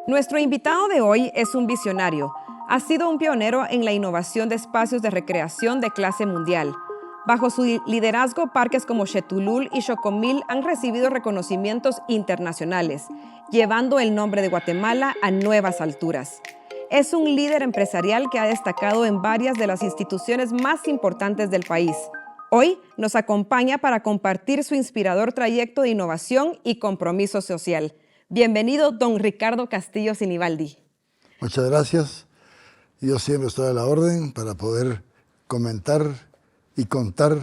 Nuestro invitado de hoy es un visionario. Ha sido un pionero en la innovación de espacios de recreación de clase mundial. Bajo su liderazgo, parques como Xetulul y Xocomil han recibido reconocimientos internacionales, llevando el nombre de Guatemala a nuevas alturas. Es un líder empresarial que ha destacado en varias de las instituciones más importantes del país. Hoy nos acompaña para compartir su inspirador trayecto de innovación y compromiso social. Bienvenido, don Ricardo Castillo Sinibaldi. Muchas gracias. Yo siempre estoy a la orden para poder comentar y contar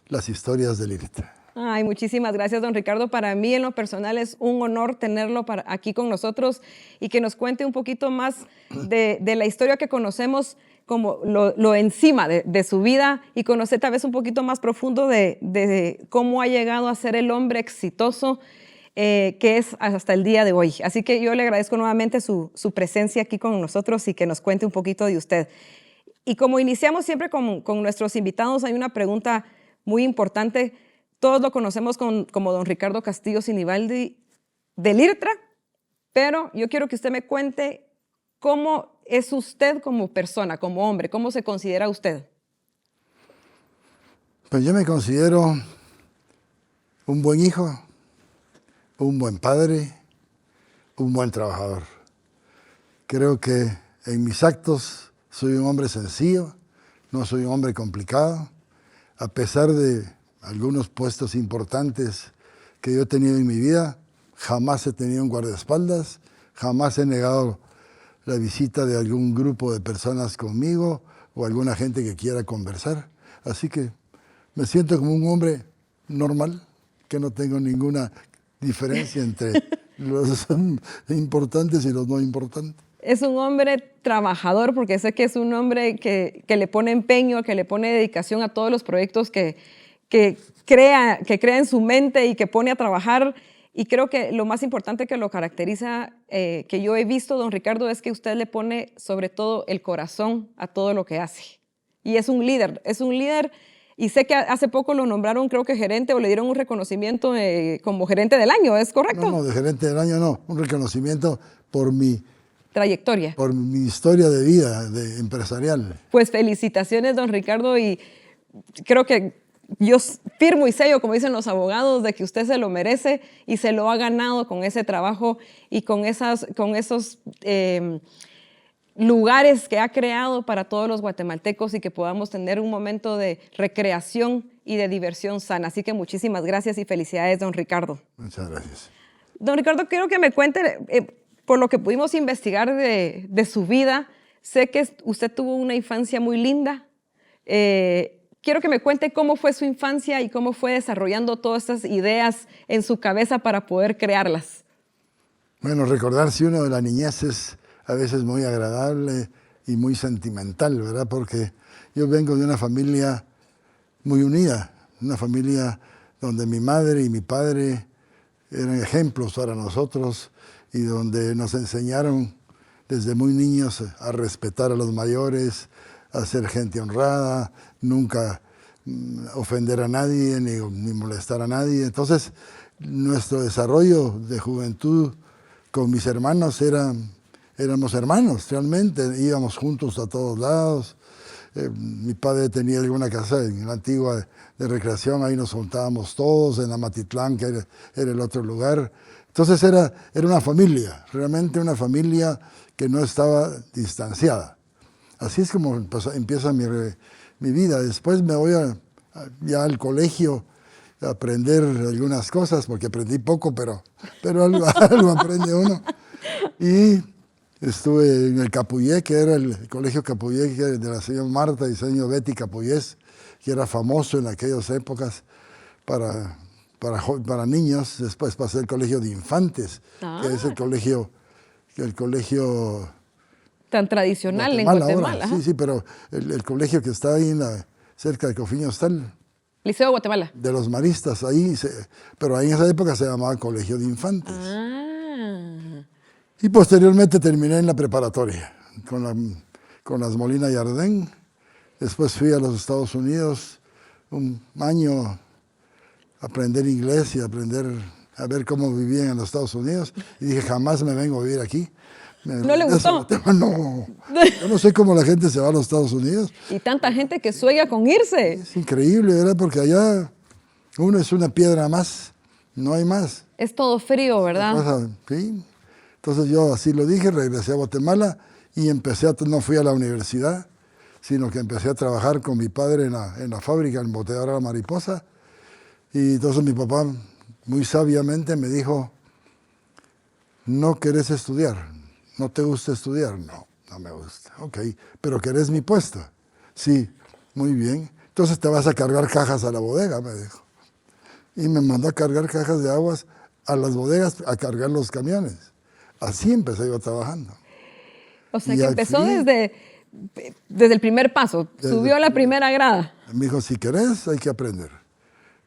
las historias del IRTA. Ay, muchísimas gracias, don Ricardo. Para mí, en lo personal, es un honor tenerlo aquí con nosotros y que nos cuente un poquito más de la historia que conocemos, como lo encima de su vida, y conocer tal vez un poquito más profundo de cómo ha llegado a ser el hombre exitoso que es hasta el día de hoy. Así que yo le agradezco nuevamente su presencia aquí con nosotros y que nos cuente un poquito de usted. Y como iniciamos siempre con nuestros invitados, hay una pregunta muy importante. Todos lo conocemos como don Ricardo Castillo Sinibaldi del IRTRA, pero yo quiero que usted me cuente cómo es usted como persona, como hombre, cómo se considera usted. Pues yo me considero un buen hijo, un buen padre, un buen trabajador. Creo que en mis actos soy un hombre sencillo, no soy un hombre complicado, a pesar de algunos puestos importantes que yo he tenido en mi vida. Jamás he tenido un guardaespaldas, jamás he negado la visita de algún grupo de personas conmigo o alguna gente que quiera conversar. Así que me siento como un hombre normal, que no tengo ninguna diferencia entre los importantes y los no importantes. Es un hombre trabajador, porque sé que es un hombre que le pone empeño, que le pone dedicación a todos los proyectos que crea en su mente y que pone a trabajar. Y creo que lo más importante que lo caracteriza, que yo he visto, don Ricardo, es que usted le pone sobre todo el corazón a todo lo que hace. Y es un líder, y sé que hace poco lo nombraron, creo que gerente, o le dieron un reconocimiento como gerente del año, ¿es correcto? No, de gerente del año no, un reconocimiento por mi trayectoria. Por mi historia de vida empresarial. Pues felicitaciones, don Ricardo, y creo que yo firmo y sello, como dicen los abogados, de que usted se lo merece y se lo ha ganado con ese trabajo y con esos lugares que ha creado para todos los guatemaltecos y que podamos tener un momento de recreación y de diversión sana. Así que muchísimas gracias y felicidades, don Ricardo. Muchas gracias. Don Ricardo, quiero que me cuente, por lo que pudimos investigar de su vida, sé que usted tuvo una infancia muy linda. Quiero que me cuente cómo fue su infancia y cómo fue desarrollando todas estas ideas en su cabeza para poder crearlas. Bueno, recordarse uno de la niñez es a veces muy agradable y muy sentimental, ¿verdad? Porque yo vengo de una familia muy unida, una familia donde mi madre y mi padre eran ejemplos para nosotros y donde nos enseñaron desde muy niños a respetar a los mayores, a ser gente honrada, nunca ofender a nadie ni molestar a nadie. Entonces, nuestro desarrollo de juventud con mis hermanos éramos hermanos, realmente, íbamos juntos a todos lados. Mi padre tenía alguna casa en la antigua de recreación, ahí nos juntábamos todos, en Amatitlán, que era el otro lugar. Entonces era una familia, realmente una familia que no estaba distanciada. Así es como empieza mi vida. Después me voy ya al colegio a aprender algunas cosas, porque aprendí poco, pero algo aprende uno. Y estuve en el Capuyé, que era el colegio Capuyé de la señora Marta y señor Betty Capuyés, que era famoso en aquellas épocas para niños. Después pasé al colegio de infantes, que es el colegio tan tradicional en Guatemala. Sí, pero el colegio que está ahí cerca de Cofiño está Liceo de Guatemala. De los maristas, pero ahí en esa época se llamaba Colegio de Infantes. Y posteriormente terminé en la preparatoria con las Molina y Ardén. Después fui a los Estados Unidos un año a aprender inglés y aprender a ver cómo vivían en los Estados Unidos y dije, jamás me vengo a vivir aquí. ¿No le gustó? No, yo no sé cómo la gente se va a los Estados Unidos. Y tanta gente que sueña con irse. Es increíble, ¿verdad? Porque allá uno es una piedra más, no hay más. Es todo frío, ¿verdad? Sí. Entonces yo así lo dije, regresé a Guatemala y no fui a la universidad, sino que empecé a trabajar con mi padre en la fábrica, en Boteadora La Mariposa. Y entonces mi papá muy sabiamente me dijo, no querés estudiar, no te gusta estudiar. No, no me gusta. Ok, pero ¿querés mi puesto? Sí, muy bien. Entonces te vas a cargar cajas a la bodega, me dijo. Y me mandó a cargar cajas de aguas a las bodegas, a cargar los camiones. Así empecé yo trabajando. O sea, que empezó desde el primer paso, subió a la primera grada. Me dijo, si querés, hay que aprender.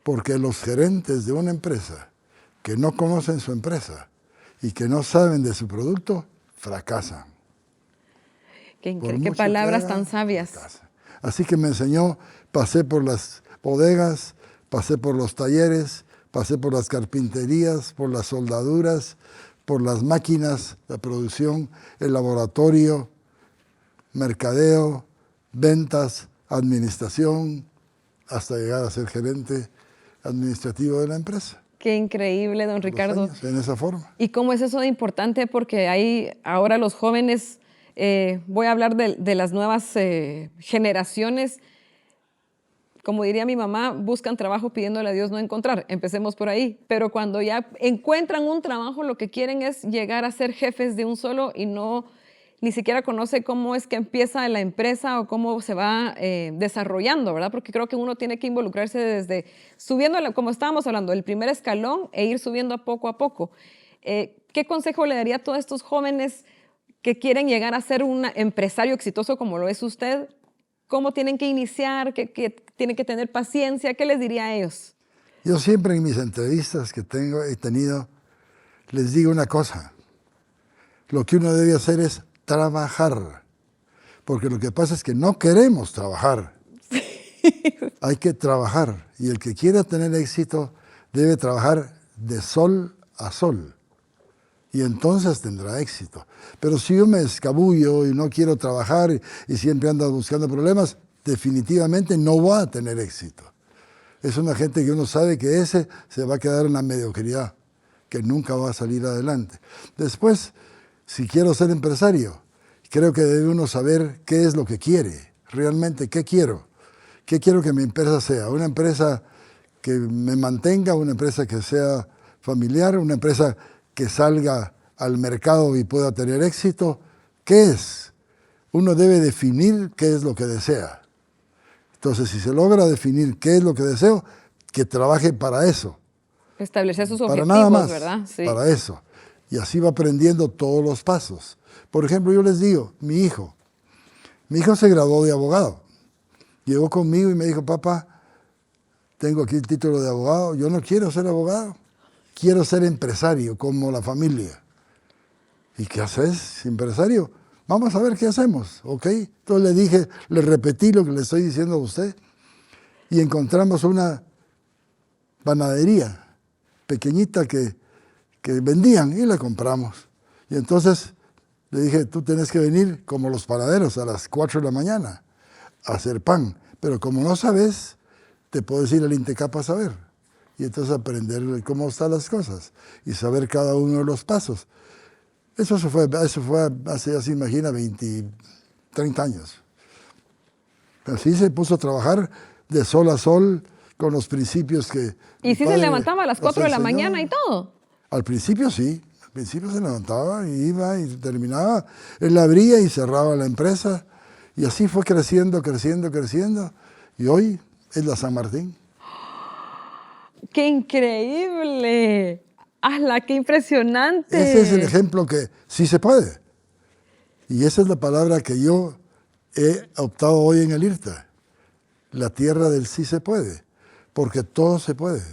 Porque los gerentes de una empresa que no conocen su empresa y que no saben de su producto, fracasan. Qué palabras tan sabias. Fracasan. Así que me enseñó, pasé por las bodegas, pasé por los talleres, pasé por las carpinterías, por las soldaduras, por las máquinas, la producción, el laboratorio, mercadeo, ventas, administración, hasta llegar a ser gerente administrativo de la empresa. Qué increíble, don Ricardo. Años, en esa forma. ¿Y cómo es eso de importante? Porque hay ahora los jóvenes, voy a hablar de las nuevas generaciones, como diría mi mamá, buscan trabajo pidiéndole a Dios no encontrar. Empecemos por ahí. Pero cuando ya encuentran un trabajo, lo que quieren es llegar a ser jefes de un solo y ni siquiera conoce cómo es que empieza la empresa o cómo se va desarrollando, ¿verdad? Porque creo que uno tiene que involucrarse desde subiendo, como estábamos hablando, el primer escalón e ir subiendo a poco. ¿Qué consejo le daría a todos estos jóvenes que quieren llegar a ser un empresario exitoso como lo es usted? ¿Cómo tienen que iniciar? ¿Qué tienen que tener paciencia? ¿Qué les diría a ellos? Yo siempre en mis entrevistas que he tenido, les digo una cosa. Lo que uno debe hacer es trabajar. Porque lo que pasa es que no queremos trabajar. Hay que trabajar. Y el que quiera tener éxito debe trabajar de sol a sol. Y entonces tendrá éxito. Pero si yo me escabullo y no quiero trabajar y siempre ando buscando problemas, definitivamente no voy a tener éxito. Es una gente que uno sabe que ese se va a quedar en la mediocridad, que nunca va a salir adelante. Después, si quiero ser empresario, creo que debe uno saber qué es lo que quiere, realmente qué quiero. ¿Qué quiero que mi empresa sea? Una empresa que me mantenga, una empresa que sea familiar, una empresa que salga al mercado y pueda tener éxito. ¿Qué es? Uno debe definir qué es lo que desea. Entonces, si se logra definir qué es lo que deseo, que trabaje para eso. Establecer sus objetivos, para nada más, ¿verdad? Sí. Para eso. Y así va aprendiendo todos los pasos. Por ejemplo, yo les digo, mi hijo se graduó de abogado. Llegó conmigo y me dijo, papá, tengo aquí el título de abogado, yo no quiero ser abogado. Quiero ser empresario, como la familia. ¿Y qué haces, empresario? Vamos a ver qué hacemos, ¿ok? Entonces le repetí lo que le estoy diciendo a usted y encontramos una panadería pequeñita que vendían y la compramos. Y entonces le dije, tú tienes que venir como los panaderos a las 4 de la mañana a hacer pan. Pero como no sabes, te puedes ir al INTECAP a saber. Y entonces aprender cómo están las cosas y saber cada uno de los pasos. Eso fue hace, ya se imagina, 30 años. Así se puso a trabajar de sol a sol con los principios que... ¿Y sí se levantaba a las 4 de la mañana y todo? Al principio sí. Al principio se levantaba y iba y terminaba. Él abría y cerraba la empresa. Y así fue creciendo. Y hoy es la San Martín. ¡Qué increíble! ¡Hala, qué impresionante! Ese es el ejemplo que sí se puede. Y esa es la palabra que yo he optado hoy en el IRTA. La tierra del sí se puede. Porque todo se puede.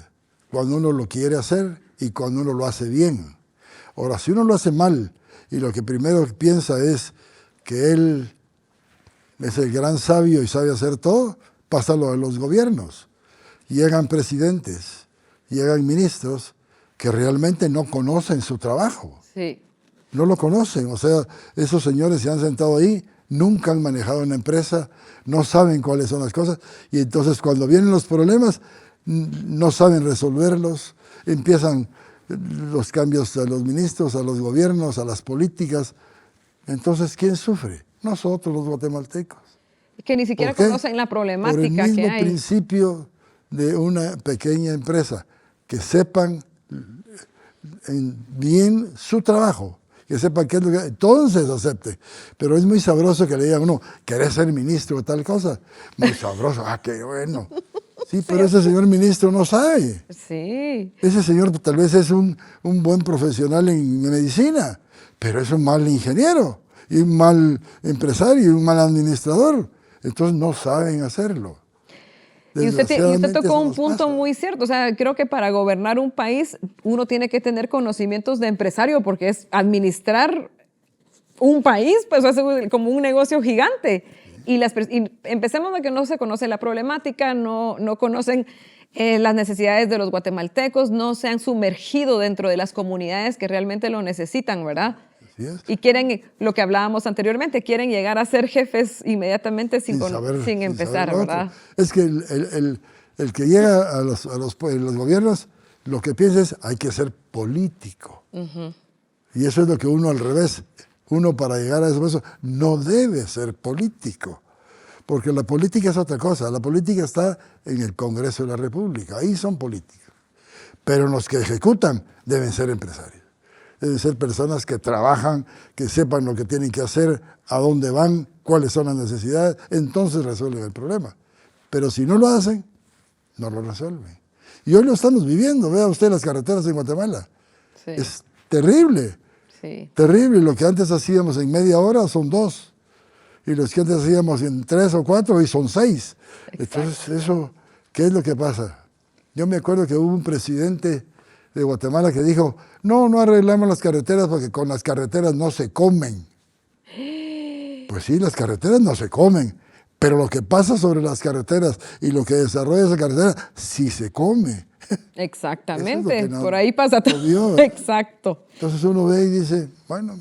Cuando uno lo quiere hacer y cuando uno lo hace bien. Ahora, si uno lo hace mal y lo que primero piensa es que él es el gran sabio y sabe hacer todo, pasa lo de los gobiernos. Llegan presidentes, llegan ministros que realmente no conocen su trabajo. Sí. No lo conocen, o sea, esos señores se han sentado ahí, nunca han manejado una empresa, no saben cuáles son las cosas, y entonces cuando vienen los problemas, no saben resolverlos, empiezan los cambios a los ministros, a los gobiernos, a las políticas. Entonces, ¿quién sufre? Nosotros los guatemaltecos. Que ni siquiera ¿Por qué? conocen la Por el problemática que mismo hay. principio de una pequeña empresa, que sepan bien su trabajo, que sepan qué es lo que... Entonces acepte. Pero es muy sabroso que le digan a uno, ¿querés ser ministro de tal cosa? Muy sabroso, qué bueno. Sí, pero ese señor ministro no sabe. Sí. Ese señor tal vez es un buen profesional en medicina, pero es un mal ingeniero, y un mal empresario, y un mal administrador. Entonces no saben hacerlo. Y usted tocó un punto pasa. muy cierto. O sea, creo que para gobernar un país uno tiene que tener conocimientos de empresario, porque es administrar un país, pues es como un negocio gigante. Y empecemos de que no se conoce la problemática, no conocen las necesidades de los guatemaltecos, no se han sumergido dentro de las comunidades que realmente lo necesitan, ¿verdad? Así es. Y quieren, lo que hablábamos anteriormente, quieren llegar a ser jefes inmediatamente sin empezar, ¿verdad? Es que el que llega a los gobiernos, lo que piensa es, hay que ser político. Y eso es lo que uno al revés. Uno para llegar a eso no debe ser político. Porque la política es otra cosa. La política está en el Congreso de la República. Ahí son políticos. Pero los que ejecutan deben ser empresarios. Deben ser personas que trabajan, que sepan lo que tienen que hacer, a dónde van, cuáles son las necesidades, entonces resuelven el problema. Pero si no lo hacen, no lo resuelven. Y hoy lo estamos viviendo, vea usted las carreteras en Guatemala. Sí. Es terrible, sí. Terrible. Lo que antes hacíamos en media hora son 2. Y los que antes hacíamos en 3 o 4, hoy son 6. Exacto. Entonces, eso, ¿qué es lo que pasa? Yo me acuerdo que hubo un presidente de Guatemala que dijo, no arreglamos las carreteras porque con las carreteras no se comen. Pues sí, las carreteras no se comen, pero lo que pasa sobre las carreteras y lo que desarrolla esa carretera sí se come. Exactamente, Es por ahí pasa todo. Exacto. Entonces uno ve y dice, bueno,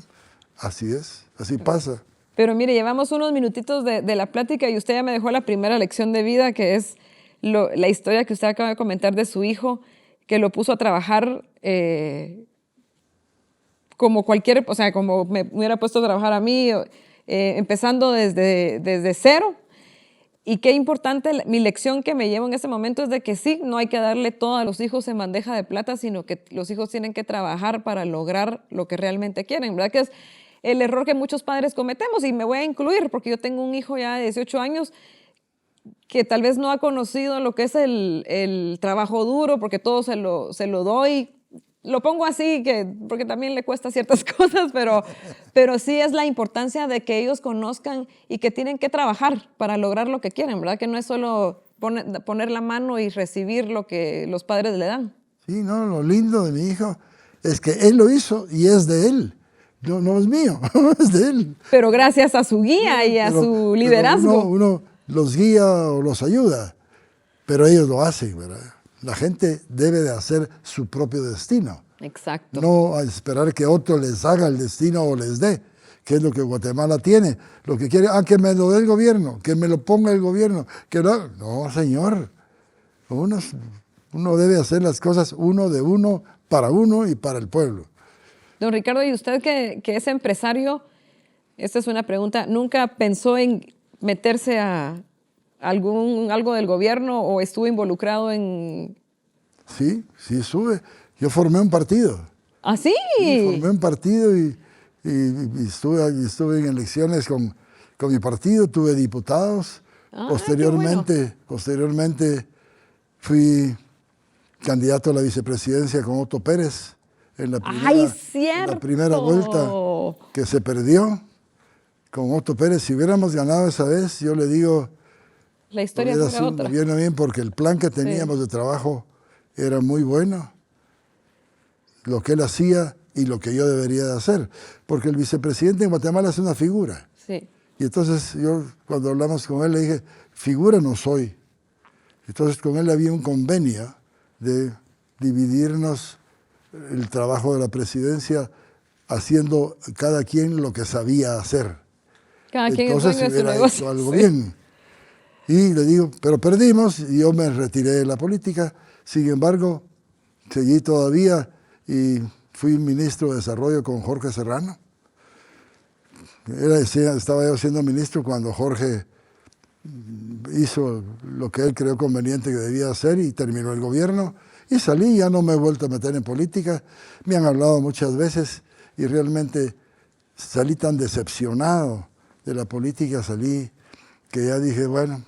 así es, así pasa. Pero mire, llevamos unos minutitos de la plática y usted ya me dejó la primera lección de vida, que es la historia que usted acaba de comentar de su hijo, que lo puso a trabajar como como me hubiera puesto a trabajar a mí, empezando desde cero. Y qué importante, mi lección que me llevo en ese momento es de que sí, no hay que darle todo a los hijos en bandeja de plata, sino que los hijos tienen que trabajar para lograr lo que realmente quieren, ¿verdad? Que es el error que muchos padres cometemos, y me voy a incluir porque yo tengo un hijo ya de 18 años que tal vez no ha conocido lo que es el trabajo duro, porque todo se lo doy. Lo pongo así porque también le cuesta ciertas cosas, pero sí es la importancia de que ellos conozcan y que tienen que trabajar para lograr lo que quieren, ¿verdad? Que no es solo poner la mano y recibir lo que los padres le dan. Sí, no, lo lindo de mi hijo es que él lo hizo y es de él. No es mío, es de él. Pero gracias a su guía y a su liderazgo. Uno los guía o los ayuda, pero ellos lo hacen, ¿verdad? La gente debe de hacer su propio destino. Exacto. No a esperar que otro les haga el destino o les dé, que es lo que Guatemala tiene. Lo que quiere, que me lo dé el gobierno, que me lo ponga el gobierno. No, señor. Uno debe hacer las cosas uno de uno y para el pueblo. Don Ricardo, y usted que es empresario, esta es una pregunta, ¿nunca pensó en meterse a algo del gobierno o estuvo involucrado en...? Sí estuve. Yo formé un partido. ¿Ah, sí? Sí, formé un partido y estuve en elecciones con mi partido, tuve diputados. Posteriormente fui candidato a la vicepresidencia con Otto Pérez en la primera vuelta que se perdió con Otto Pérez. Si hubiéramos ganado esa vez, yo le digo, la historia fuera otra. Viene bien porque el plan que teníamos de trabajo era muy bueno, lo que él hacía y lo que yo debería de hacer, porque el vicepresidente en Guatemala es una figura. Sí. Y entonces yo, cuando hablamos con él, le dije, figura no soy. Entonces con él había un convenio de dividirnos el trabajo de la presidencia haciendo cada quien lo que sabía hacer. Cada quien es Entonces dueño de su hubiera negocio. hecho algo Sí. bien. Y le digo, pero perdimos y yo me retiré de la política. Sin embargo, seguí todavía y fui ministro de Desarrollo con Jorge Serrano. Estaba yo siendo ministro cuando Jorge hizo lo que él creó conveniente que debía hacer y terminó el gobierno. Y salí, ya no me he vuelto a meter en política. Me han hablado muchas veces y realmente salí tan decepcionado de la política, salí que ya dije, bueno,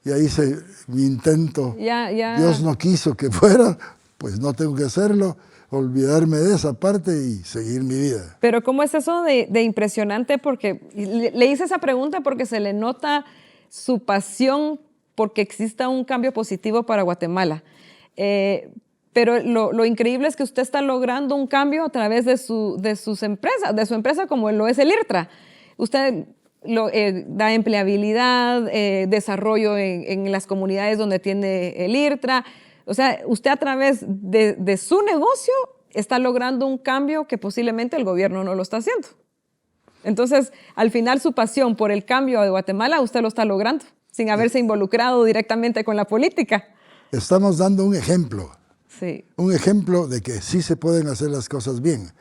ya hice mi intento. Ya. Dios no quiso que fuera, pues no tengo que hacerlo, olvidarme de esa parte y seguir mi vida. Pero ¿cómo es eso de impresionante? Porque le hice esa pregunta porque se le nota su pasión porque exista un cambio positivo para Guatemala. Pero lo increíble es que usted está logrando un cambio a través de su empresa como lo es el IRTRA. Usted da empleabilidad, desarrollo en las comunidades donde tiene el IRTRA. O sea, usted a través de su negocio está logrando un cambio que posiblemente el gobierno no lo está haciendo. Entonces, al final, su pasión por el cambio de Guatemala, usted lo está logrando, sin haberse involucrado directamente con la política. Estamos dando un ejemplo. Sí. Un ejemplo de que sí se pueden hacer las cosas bien.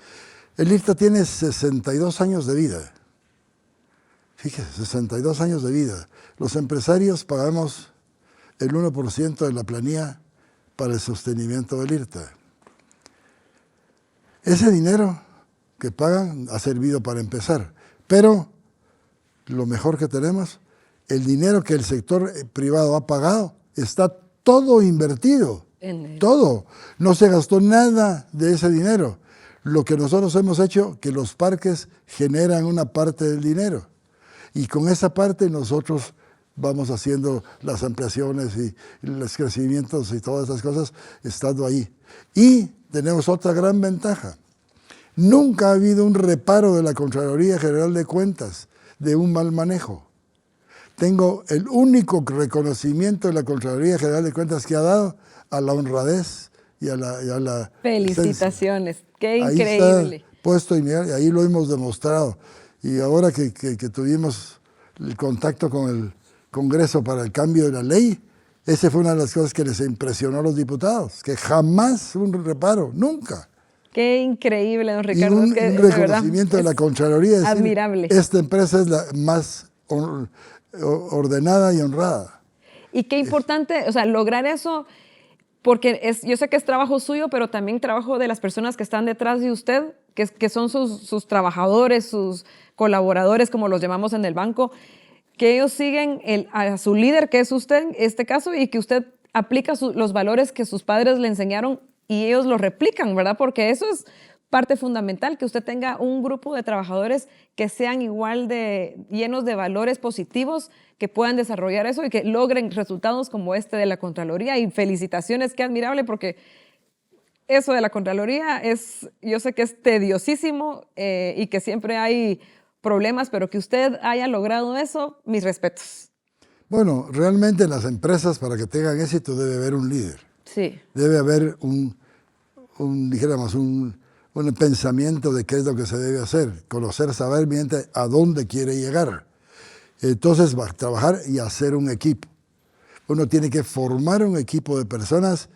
El IRTA tiene 62 años de vida. Fíjese, 62 años de vida. Los empresarios pagamos el 1% de la planilla para el sostenimiento del IRTA. Ese dinero que pagan ha servido para empezar, pero lo mejor que tenemos, el dinero que el sector privado ha pagado está todo invertido, todo. No se gastó nada de ese dinero. Lo que nosotros hemos hecho, que los parques generan una parte del dinero y con esa parte nosotros vamos haciendo las ampliaciones y los crecimientos y todas esas cosas estando ahí. Y tenemos otra gran ventaja. Nunca ha habido un reparo de la Contraloría General de Cuentas de un mal manejo. Tengo el único reconocimiento de la Contraloría General de Cuentas que ha dado a la honradez y a la felicitaciones, esencia. qué Ahí increíble. está puesto y ahí lo hemos demostrado. Y ahora que tuvimos el contacto con el Congreso para el cambio de la ley, esa fue una de las cosas que les impresionó a los diputados, que jamás un reparo, nunca. Qué increíble, don Ricardo. Y un es que, reconocimiento de la Contraloría. Admirable. Esta empresa es la más ordenada y honrada. Y qué importante, o sea, lograr eso, porque yo sé que es trabajo suyo, pero también trabajo de las personas que están detrás de usted, que son sus trabajadores, sus colaboradores, como los llamamos en el banco, que ellos siguen a su líder, que es usted en este caso, y que usted aplica los valores que sus padres le enseñaron y ellos lo replican, ¿verdad? Porque eso es parte fundamental, que usted tenga un grupo de trabajadores que sean igual de llenos de valores positivos, que puedan desarrollar eso y que logren resultados como este de la Contraloría. Y felicitaciones, qué admirable, porque eso de la Contraloría yo sé que es tediosísimo y que siempre hay problemas, pero que usted haya logrado eso, mis respetos. Bueno, realmente en las empresas, para que tengan éxito, debe haber un líder. Sí. Debe haber dijéramos, un pensamiento de qué es lo que se debe hacer, conocer, saber bien a dónde quiere llegar. Entonces va a trabajar y hacer un equipo. Uno tiene que formar un equipo de personas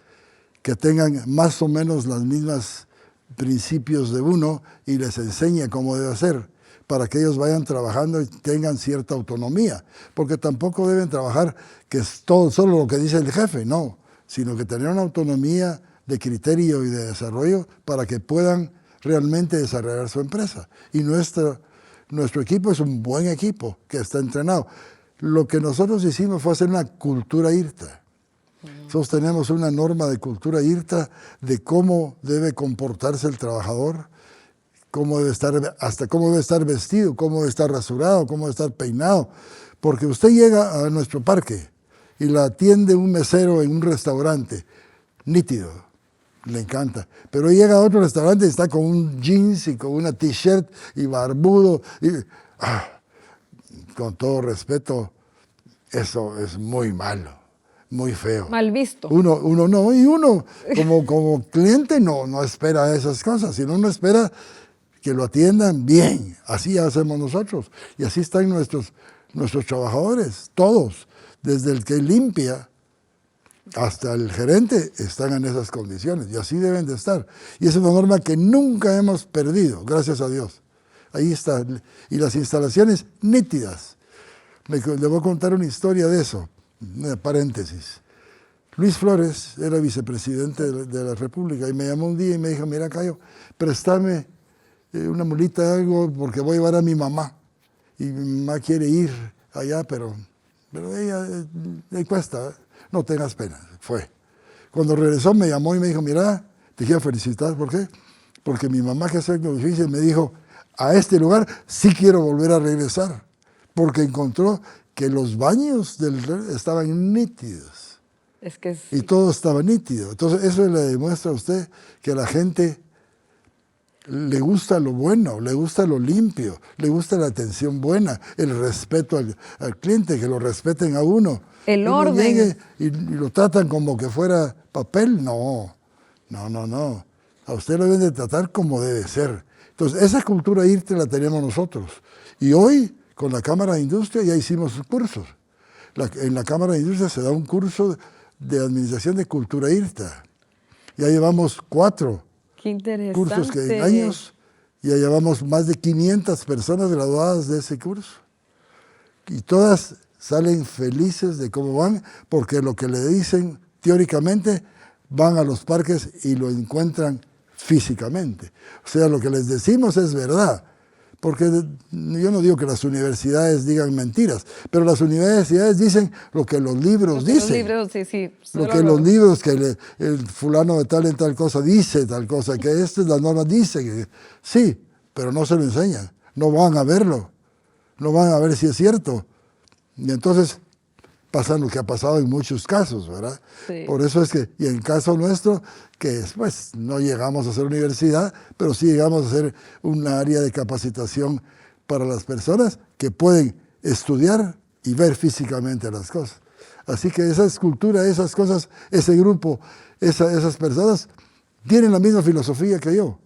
que tengan más o menos los mismos principios de uno y les enseñe cómo debe hacer, para que ellos vayan trabajando y tengan cierta autonomía, porque tampoco deben trabajar que es todo solo lo que dice el jefe, no, sino que tener una autonomía de criterio y de desarrollo para que puedan realmente desarrollar su empresa. Y nuestro equipo es un buen equipo que está entrenado. Lo que nosotros hicimos fue hacer una cultura IRTA. Nosotros tenemos una norma de cultura IRTA de cómo debe comportarse el trabajador, hasta cómo debe estar vestido, cómo debe estar rasurado, cómo debe estar peinado. Porque usted llega a nuestro parque y la atiende un mesero en un restaurante, nítido, le encanta. Pero llega a otro restaurante y está con un jeans y con una t-shirt y barbudo. Con todo respeto, eso es muy malo. muy feo. Mal visto. Uno no, y uno como cliente no espera esas cosas, sino uno espera que lo atiendan bien. Así hacemos nosotros. Y así están nuestros trabajadores, todos, desde el que limpia hasta el gerente, están en esas condiciones. Y así deben de estar. Y es una norma que nunca hemos perdido, gracias a Dios. Ahí está. Y las instalaciones nítidas. Le voy a contar una historia de eso, paréntesis. Luis Flores era vicepresidente de la República y me llamó un día y me dijo, mira, Cayo, préstame una mulita, algo, porque voy a llevar a mi mamá. Y mi mamá quiere ir allá, pero ella le cuesta, no tengas pena. Fue. Cuando regresó me llamó y me dijo, mira, te quiero felicitar, ¿por qué? Porque mi mamá, que hace lo difícil, me dijo, a este lugar sí quiero volver a regresar, porque encontró que los baños estaban nítidos. Es que y todo estaba nítido. Entonces eso le demuestra a usted que a la gente le gusta lo bueno, le gusta lo limpio, le gusta la atención buena, el respeto al cliente, que lo respeten a uno. El Uno orden. llegue y lo tratan como que fuera papel. No. A usted lo deben de tratar como debe ser. Entonces esa cultura IRTE la tenemos nosotros. Y hoy con la Cámara de Industria ya hicimos cursos. En la Cámara de Industria se da un curso de Administración de Cultura IRTA. Ya llevamos 4 qué interesante. cursos que en años, ya llevamos más de 500 personas graduadas de ese curso. Y todas salen felices de cómo van, porque lo que le dicen teóricamente, van a los parques y lo encuentran físicamente. O sea, lo que les decimos es verdad. Porque yo no digo que las universidades digan mentiras, pero las universidades dicen lo que los libros dicen. Los libros, sí. Lo que los libros, que el fulano de tal en tal cosa dice tal cosa, que esta es la norma, dice que sí, pero no se lo enseñan. No van a verlo, no van a ver si es cierto. Y entonces pasa lo que ha pasado en muchos casos, ¿verdad? Sí. Por eso es que, y en el caso nuestro, que pues no llegamos a ser universidad, pero sí llegamos a ser un área de capacitación para las personas que pueden estudiar y ver físicamente las cosas. Así que esa escultura, esas cosas, ese grupo, esas personas tienen la misma filosofía que yo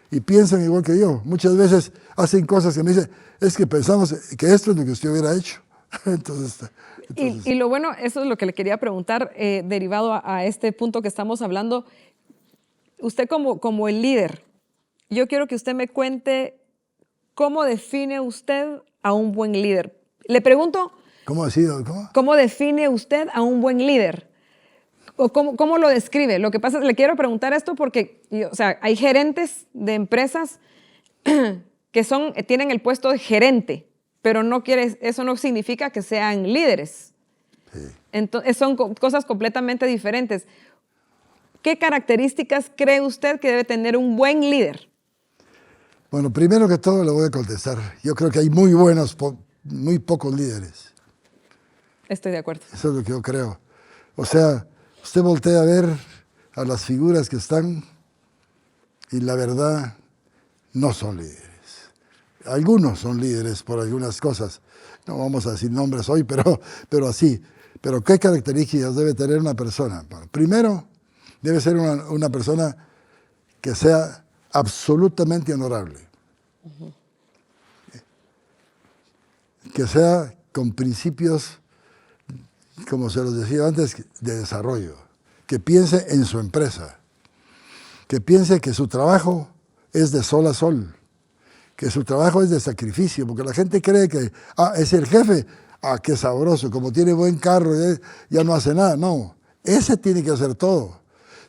y piensan igual que yo. Muchas veces hacen cosas que me dicen, es que pensamos que esto es lo que usted hubiera hecho. Entonces, y lo bueno, eso es lo que le quería preguntar, derivado a este punto que estamos hablando. Usted como el líder, yo quiero que usted me cuente cómo define usted a un buen líder. Le pregunto, ¿Cómo define usted a un buen líder? ¿O cómo lo describe? Lo que pasa es que le quiero preguntar esto porque, o sea, hay gerentes de empresas que tienen el puesto de gerente, pero eso no significa que sean líderes. Sí. Entonces, son cosas completamente diferentes. ¿Qué características cree usted que debe tener un buen líder? Bueno, primero que todo le voy a contestar. Yo creo que hay muy pocos líderes. Estoy de acuerdo. Eso es lo que yo creo. O sea, usted voltea a ver a las figuras que están y la verdad no son líderes. Algunos son líderes por algunas cosas. No vamos a decir nombres hoy, pero así. Pero ¿qué características debe tener una persona? Bueno, primero, debe ser una persona que sea absolutamente honorable. Uh-huh. Que sea con principios, como se los decía antes, de desarrollo. Que piense en su empresa. Que piense que su trabajo es de sol a sol. Que su trabajo es de sacrificio, porque la gente cree que, es el jefe, qué sabroso, como tiene buen carro, ya no hace nada. No, ese tiene que hacer todo.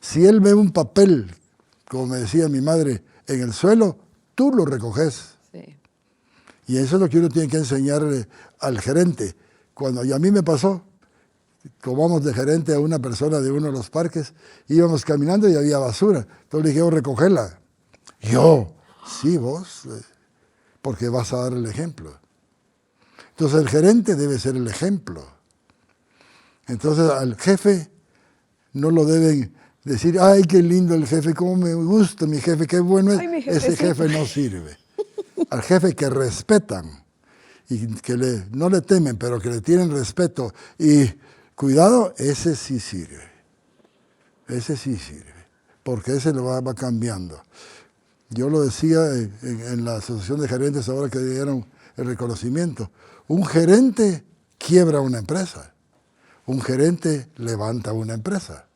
Si él ve un papel, como me decía mi madre, en el suelo, tú lo recoges. Sí. Y eso es lo que uno tiene que enseñarle al gerente. Y a mí me pasó, tomamos de gerente a una persona de uno de los parques, íbamos caminando y había basura. Entonces le dije, recogerla. Yo, sí, vos, porque vas a dar el ejemplo. Entonces el gerente debe ser el ejemplo. Entonces al jefe no lo deben decir, ay, qué lindo el jefe, cómo me gusta mi jefe, qué bueno es. Ay, ese jefe no sirve. Al jefe que respetan y que no le temen, pero que le tienen respeto y Cuidado, ese sí sirve. Ese sí sirve, porque ese lo va cambiando. Yo lo decía en la asociación de gerentes ahora que dieron el reconocimiento. Un gerente quiebra una empresa. Un gerente levanta una empresa.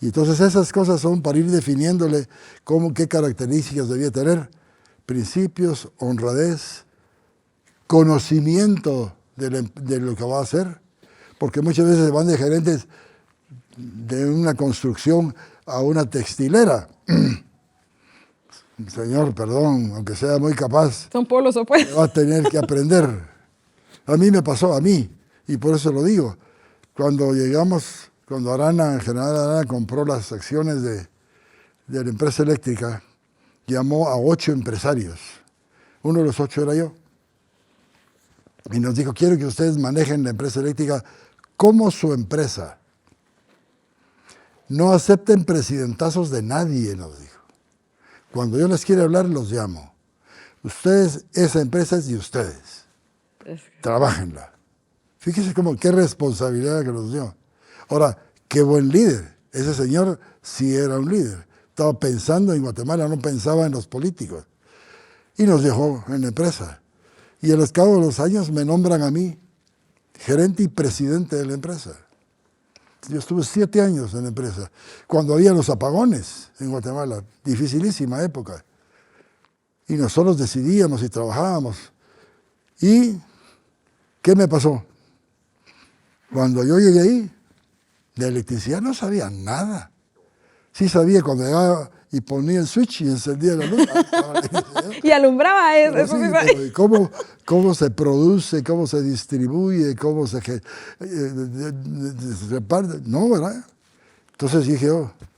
Y entonces esas cosas son para ir definiéndole qué características debía tener. Principios, honradez, conocimiento de lo que va a hacer. Porque muchas veces van de gerentes de una construcción a una textilera. Señor, perdón, aunque sea muy capaz, Son polos opuestos. va a tener que aprender. A mí me pasó, y por eso lo digo. Cuando Arana, en general Arana compró las acciones de la empresa eléctrica, llamó a 8 empresarios. Uno de los 8 era yo. Y nos dijo, quiero que ustedes manejen la empresa eléctrica como su empresa. No acepten presidentazos de nadie, nos dijo. Cuando yo les quiero hablar, los llamo. Ustedes, esa empresa es de ustedes. Trabájenla. Fíjese qué responsabilidad que nos dio. Ahora, qué buen líder. Ese señor sí era un líder. Estaba pensando en Guatemala, no pensaba en los políticos. Y nos dejó en la empresa. Y a los cabo de los años me nombran a mí gerente y presidente de la empresa. Yo estuve 7 años en la empresa, cuando había los apagones en Guatemala, dificilísima época. Y nosotros decidíamos y trabajábamos. ¿Y qué me pasó? Cuando yo llegué ahí, de electricidad no sabía nada. Sí sabía cuando llegaba y ponía el switch y encendía la luz. Y alumbraba eso. Pero sí, pero cómo se produce, cómo se distribuye, cómo se reparte. No, ¿verdad? Entonces dije,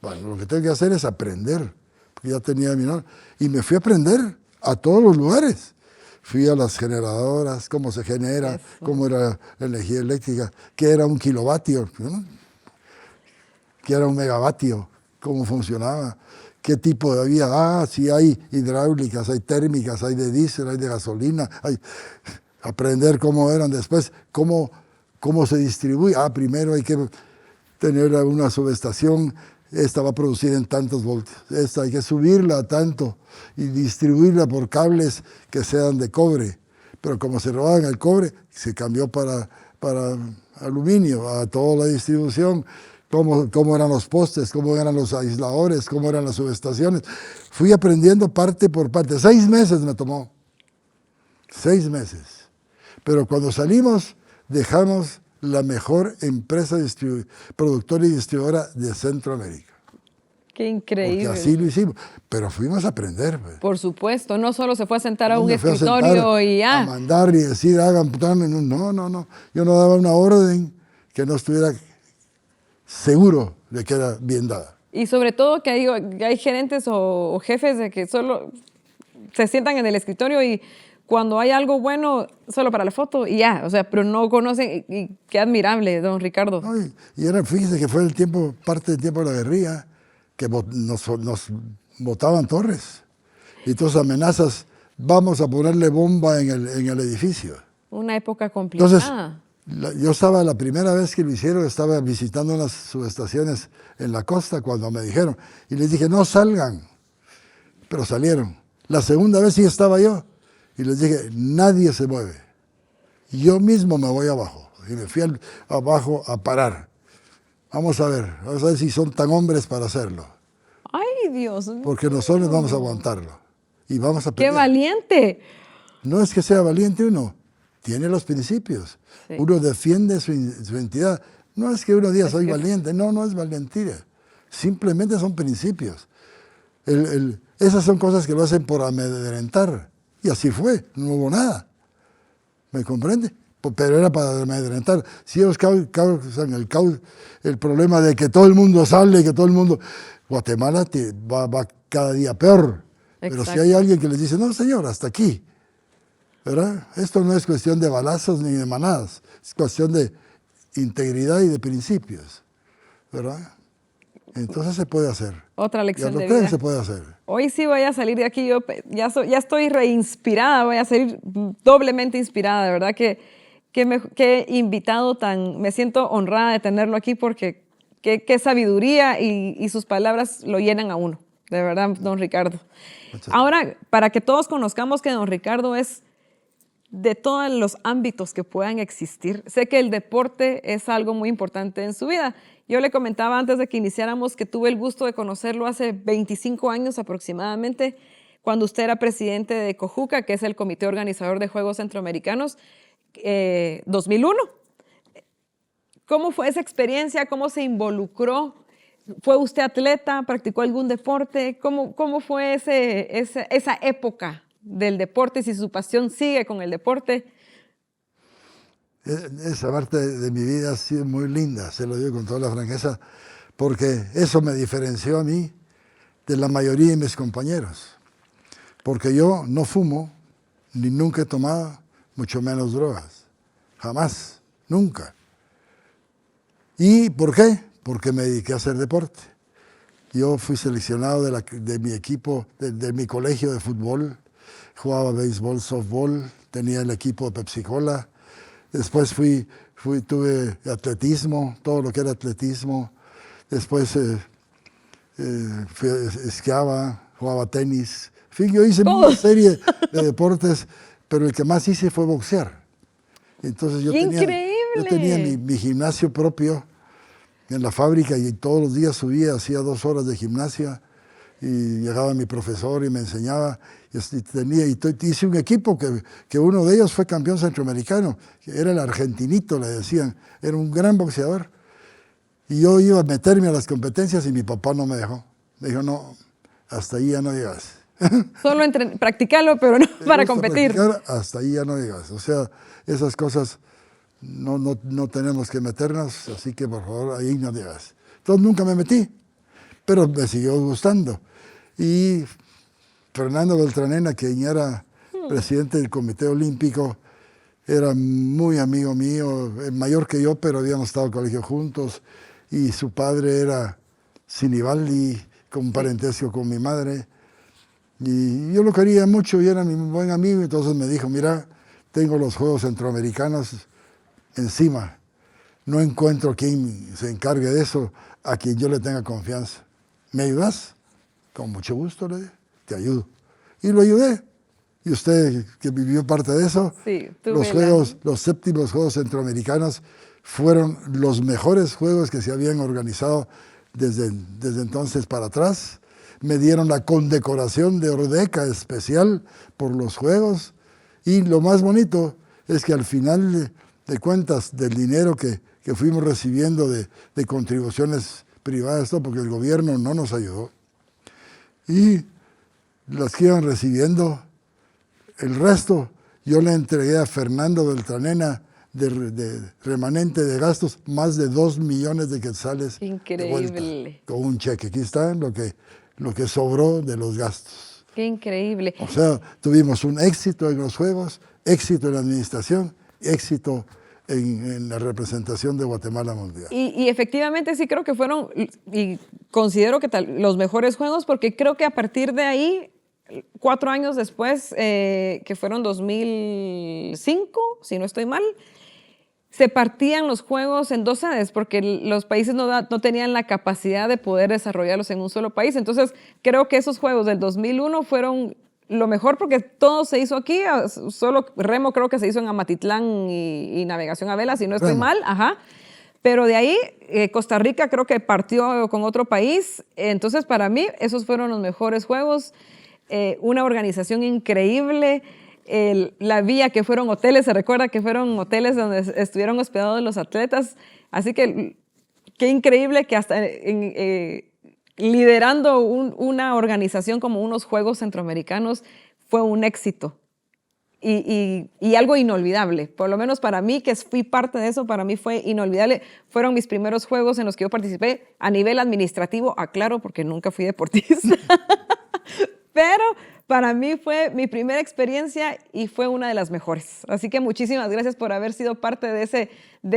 bueno, lo que tengo que hacer es aprender. Porque ya tenía mi nombre. Y me fui a aprender a todos los lugares. Fui a las generadoras, cómo se genera, cómo era la energía eléctrica, qué era un kilovatio, ¿no? Qué era un megavatio, cómo funcionaba. ¿Qué tipo había? Sí hay hidráulicas, hay térmicas, hay de diésel, hay de gasolina. Aprender cómo eran después, cómo se distribuye. Primero hay que tener una subestación, esta va a producir en tantos voltios. Esta hay que subirla a tanto y distribuirla por cables que sean de cobre. Pero como se robaban el cobre, se cambió para aluminio, a toda la distribución. Cómo eran los postes, cómo eran los aisladores, cómo eran las subestaciones. Fui aprendiendo parte por parte. 6 meses me tomó. 6 meses. Pero cuando salimos, dejamos la mejor empresa productora y distribuidora de Centroamérica. Qué increíble. Porque así lo hicimos. Pero fuimos a aprender. Pues. Por supuesto. No solo se fue a sentar a un escritorio y ya. A mandar y decir, hagan. No. Yo no daba una orden que no estuviera seguro de que era bien dada. Y sobre todo que hay gerentes o jefes de que solo se sientan en el escritorio y cuando hay algo bueno, solo para la foto y ya, pero no conocen, y qué admirable, don Ricardo. No, fíjese que fue parte del tiempo de la guerrilla, que nos botaban torres. Y todas amenazas, vamos a ponerle bomba en el edificio. Una época complicada. Entonces, yo estaba, la primera vez que lo hicieron, estaba visitando unas subestaciones en la costa cuando me dijeron, y les dije, no salgan, pero salieron. La segunda vez sí estaba yo, y les dije, nadie se mueve, yo mismo me voy abajo, y me fui abajo a parar. Vamos a ver si son tan hombres para hacerlo. ¡Ay, Dios mío! Porque nosotros vamos a aguantarlo, y vamos a pelear. ¡Qué valiente! No es que sea valiente uno, tiene los principios. Sí. Uno defiende su entidad. No es que uno diga soy valiente, no es valentía. Simplemente son principios. Esas son cosas que lo hacen por amedrentar. Y así fue, no hubo nada. ¿Me comprende? Pero era para amedrentar. Si ellos causan el problema de que todo el mundo sale, que todo el mundo... Guatemala va cada día peor. Exacto. Pero si hay alguien que les dice, no señor, hasta aquí. ¿Verdad? Esto no es cuestión de balazos ni de manadas, es cuestión de integridad y de principios, ¿verdad? Entonces se puede hacer. Otra lección de vida. Se puede hacer. Hoy sí voy a salir de aquí, yo ya estoy reinspirada, voy a salir doblemente inspirada, de verdad que Qué invitado tan, me siento honrada de tenerlo aquí porque qué sabiduría y sus palabras lo llenan a uno, de verdad, don Ricardo. Ahora, para que todos conozcamos que don Ricardo es de todos los ámbitos que puedan existir. Sé que el deporte es algo muy importante en su vida. Yo le comentaba antes de que iniciáramos que tuve el gusto de conocerlo hace 25 años aproximadamente, cuando usted era presidente de COJUCA, que es el Comité Organizador de Juegos Centroamericanos, 2001. ¿Cómo fue esa experiencia? ¿Cómo se involucró? ¿Fue usted atleta? ¿Practicó algún deporte? ¿Cómo fue esa época del deporte? Si su pasión sigue con el deporte. Esa parte de mi vida ha sido muy linda, se lo digo con toda la franqueza, porque eso me diferenció a mí de la mayoría de mis compañeros. Porque yo no fumo, ni nunca he tomado, mucho menos drogas. Jamás, nunca. ¿Y por qué? Porque me dediqué a hacer deporte. Yo fui seleccionado de mi equipo, de mi colegio de fútbol. Jugaba béisbol, softball, tenía el equipo de Pepsi-Cola. Después tuve atletismo, todo lo que era atletismo. Después esquiaba, jugaba tenis. En fin, yo hice una serie de deportes, pero el que más hice fue boxear. Entonces yo tenía mi gimnasio propio en la fábrica y todos los días subía, hacía 2 horas de gimnasia y llegaba mi profesor y me enseñaba. Hice un equipo que uno de ellos fue campeón centroamericano, era el argentinito, le decían, era un gran boxeador. Y yo iba a meterme a las competencias y mi papá no me dejó. Me dijo, no, hasta ahí ya no llegas. Solo practicarlo, pero no para competir. Hasta ahí ya no llegas. O sea, esas cosas no tenemos que meternos, así que por favor, ahí no llegas. Entonces nunca me metí, pero me siguió gustando. Y Fernando Beltranena, quien era presidente del Comité Olímpico, era muy amigo mío, mayor que yo, pero habíamos estado en colegio juntos. Y su padre era Sinibaldi, con parentesco con mi madre. Y yo lo quería mucho y era mi buen amigo. Entonces me dijo, mira, tengo los Juegos Centroamericanos encima. No encuentro quien se encargue de eso, a quien yo le tenga confianza. ¿Me ayudas? Con mucho gusto, le dije, te ayudo. Y lo ayudé. Y usted, que vivió parte de eso, sí, los 7º Juegos Centroamericanos fueron los mejores juegos que se habían organizado desde entonces para atrás. Me dieron la condecoración de Ordeca especial por los Juegos. Y lo más bonito es que al final de cuentas, del dinero que fuimos recibiendo de contribuciones privadas, porque el gobierno no nos ayudó, y las que iban recibiendo, el resto yo le entregué a Fernando Beltranena de remanente de gastos más de 2 millones de quetzales. Increíble. De vuelta, con un cheque. Aquí está lo que sobró de los gastos. Qué increíble. O sea, tuvimos un éxito en los Juegos, éxito en la administración, éxito en la representación de Guatemala mundial. Y efectivamente sí creo que fueron, y considero que los mejores juegos, porque creo que a partir de ahí, 4 años después, que fueron 2005, si no estoy mal, se partían los juegos en 2 sedes, porque los países no tenían la capacidad de poder desarrollarlos en un solo país. Entonces, creo que esos juegos del 2001 fueron lo mejor porque todo se hizo aquí, solo remo creo que se hizo en Amatitlán y navegación a vela, si no estoy mal, ajá. Pero de ahí, Costa Rica creo que partió con otro país. Entonces, para mí, esos fueron los mejores juegos. Una organización increíble. La vía que fueron hoteles, se recuerda que fueron hoteles donde estuvieron hospedados los atletas. Así que qué increíble que hasta liderando una organización como unos Juegos Centroamericanos fue un éxito y algo inolvidable. Por lo menos para mí, que fui parte de eso, para mí fue inolvidable. Fueron mis primeros Juegos en los que yo participé a nivel administrativo, aclaro, porque nunca fui deportista. Pero para mí fue mi primera experiencia y fue una de las mejores. Así que muchísimas gracias por haber sido parte de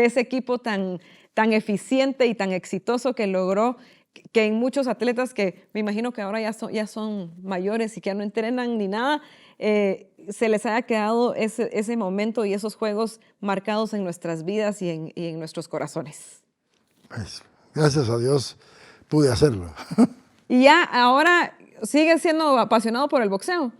ese equipo tan eficiente y tan exitoso que logró que en muchos atletas que me imagino que ahora ya son mayores y que ya no entrenan ni nada, se les haya quedado ese momento y esos juegos marcados en nuestras vidas y en nuestros corazones. Pues, gracias a Dios pude hacerlo. Y ya ahora sigue siendo apasionado por el boxeo.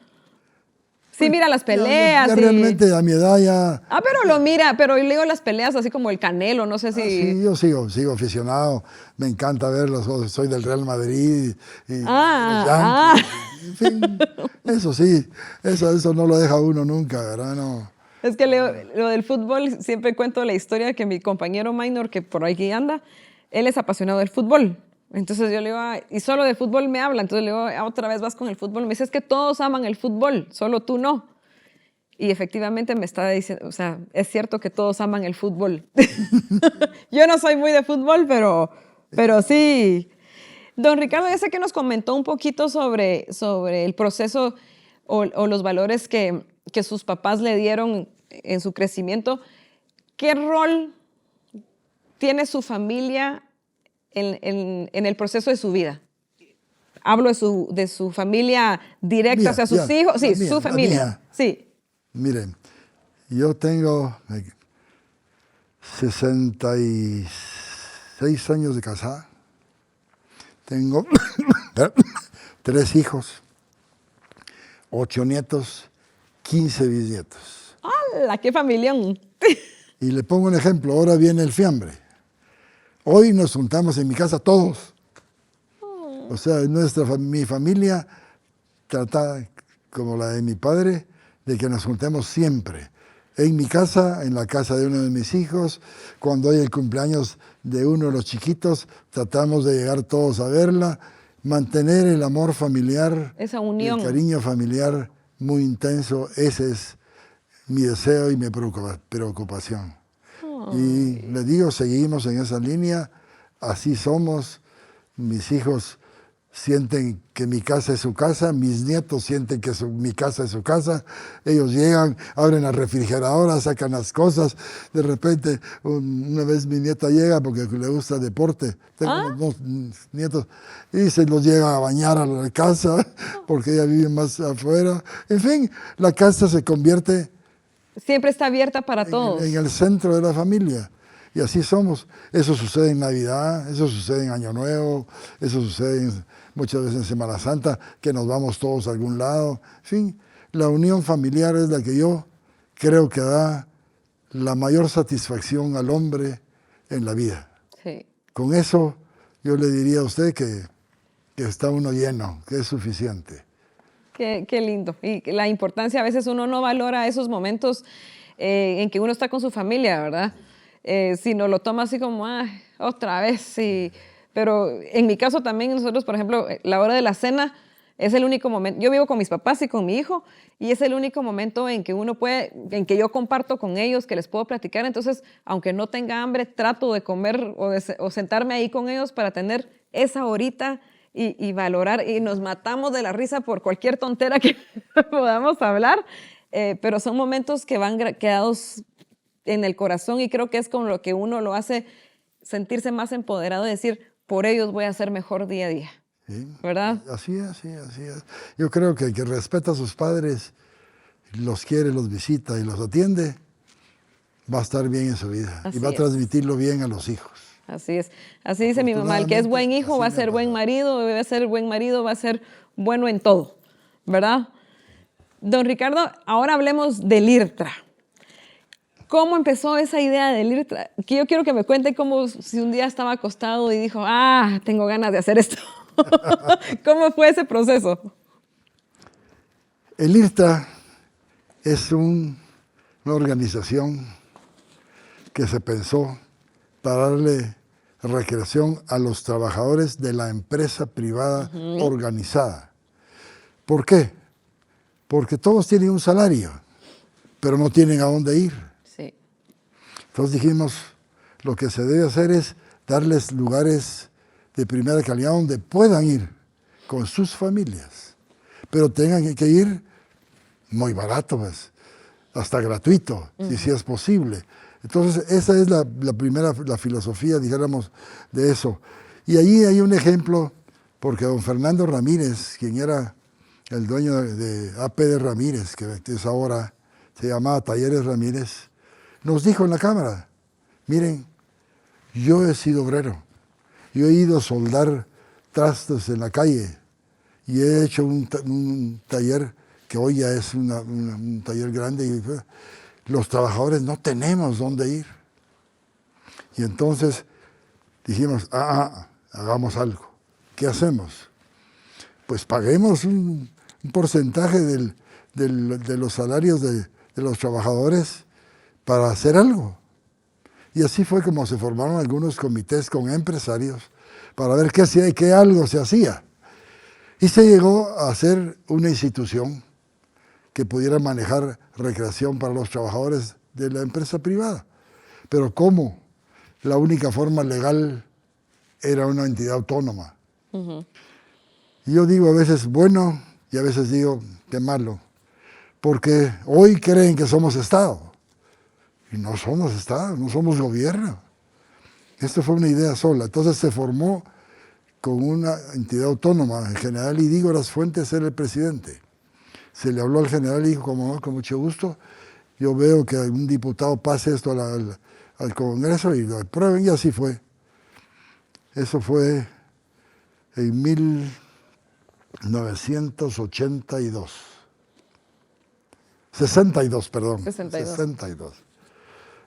Sí, mira las peleas. Ya realmente a mi edad ya... Pero lo mira, pero yo leo las peleas así como el Canelo, no sé si... Sí, yo sigo aficionado, me encanta verlos, soy del Real Madrid y los Yankees, en fin, eso sí, eso no lo deja uno nunca, ¿verdad? No. Es que lo del fútbol, siempre cuento la historia que mi compañero Minor, que por aquí anda, él es apasionado del fútbol. Entonces yo le digo, y solo de fútbol me habla. Entonces le digo, otra vez vas con el fútbol. Me dice, es que todos aman el fútbol, solo tú no. Y efectivamente me está diciendo, o sea, es cierto que todos aman el fútbol. Yo no soy muy de fútbol, pero sí. Don Ricardo, ya sé que nos comentó un poquito sobre el proceso o los valores que sus papás le dieron en su crecimiento. ¿Qué rol tiene su familia en el proceso de su vida? Hablo de su familia directa, Mía, o sea, sus hijos. Sí, mía, su familia. mía. Sí. Miren, yo tengo 66 años de casada, tengo 3 hijos, 8 nietos, 15 bisnietos. ¡Hala, qué familión! Y le pongo un ejemplo, ahora viene el fiambre. Hoy nos juntamos en mi casa todos. O sea, mi familia trata, como la de mi padre, de que nos juntemos siempre. En mi casa, en la casa de uno de mis hijos, cuando hay el cumpleaños de uno de los chiquitos, tratamos de llegar todos a verla, mantener el amor familiar, esa unión, el cariño familiar muy intenso. Ese es mi deseo y mi preocupación. Y le digo, seguimos en esa línea, así somos. Mis hijos sienten que mi casa es su casa, mis nietos sienten que mi casa es su casa. Ellos llegan, abren la refrigeradora, sacan las cosas. De repente, una vez mi nieta llega porque le gusta el deporte. Tengo 2 nietos y se los llega a bañar a la casa porque ella vive más afuera. En fin, la casa se convierte... Siempre está abierta para todos. En el centro de la familia. Y así somos. Eso sucede en Navidad, eso sucede en Año Nuevo, eso sucede muchas veces en Semana Santa, que nos vamos todos a algún lado. En fin, la unión familiar es la que yo creo que da la mayor satisfacción al hombre en la vida. Sí. Con eso yo le diría a usted que está uno lleno, que es suficiente. Qué lindo. Y la importancia, a veces uno no valora esos momentos en que uno está con su familia, ¿verdad? Sino lo toma así como, otra vez, sí. Pero en mi caso también nosotros, por ejemplo, la hora de la cena es el único momento. Yo vivo con mis papás y con mi hijo y es el único momento en que en que yo comparto con ellos, que les puedo platicar. Entonces, aunque no tenga hambre, trato de comer o sentarme ahí con ellos para tener esa horita y valorar. Y nos matamos de la risa por cualquier tontera que podamos hablar, pero son momentos que van quedados en el corazón y creo que es con lo que uno lo hace sentirse más empoderado y decir, por ellos voy a ser mejor día a día. Sí, ¿verdad? Así es. Yo creo que el que respeta a sus padres, los quiere, los visita y los atiende, va a estar bien en su vida. Así y va a transmitirlo bien a los hijos. Así es. Así dice mi mamá, el que es buen hijo va a ser buen marido, va a ser buen marido, va a ser bueno en todo, ¿verdad? Don Ricardo, ahora hablemos del IRTRA. ¿Cómo empezó esa idea del IRTRA? Que yo quiero que me cuente cómo si un día estaba acostado y dijo, tengo ganas de hacer esto. ¿Cómo fue ese proceso? El IRTRA es una organización que se pensó para darle recreación a los trabajadores de la empresa privada organizada. ¿Por qué? Porque todos tienen un salario, pero no tienen a dónde ir. Sí. Entonces dijimos, lo que se debe hacer es darles lugares de primera calidad donde puedan ir con sus familias, pero tengan que ir muy barato, pues, hasta gratuito, si es posible. Entonces, esa es la filosofía, dijéramos, de eso. Y ahí hay un ejemplo, porque don Fernando Ramírez, quien era el dueño de AP de Ramírez, que es ahora, se llamaba Talleres Ramírez, nos dijo en la Cámara, miren, yo he sido obrero, yo he ido a soldar trastes en la calle y he hecho un taller que hoy ya es un taller grande y los trabajadores no tenemos dónde ir. Y entonces dijimos, hagamos algo. ¿Qué hacemos? Pues paguemos un porcentaje de los salarios de los trabajadores para hacer algo. Y así fue como se formaron algunos comités con empresarios para ver qué algo se hacía. Y se llegó a hacer una institución que pudiera manejar recreación para los trabajadores de la empresa privada. Pero ¿cómo? La única forma legal era una entidad autónoma. Y yo digo a veces bueno y a veces digo qué malo, porque hoy creen que somos Estado. Y no somos Estado, no somos gobierno. Esto fue una idea sola. Entonces se formó con una entidad autónoma. El general Idígoras Fuentes era el presidente. Se le habló al general y dijo, como no, con mucho gusto, yo veo que un diputado pase esto al Congreso y lo aprueben, y así fue. Eso fue en 1982. 62, perdón. 62.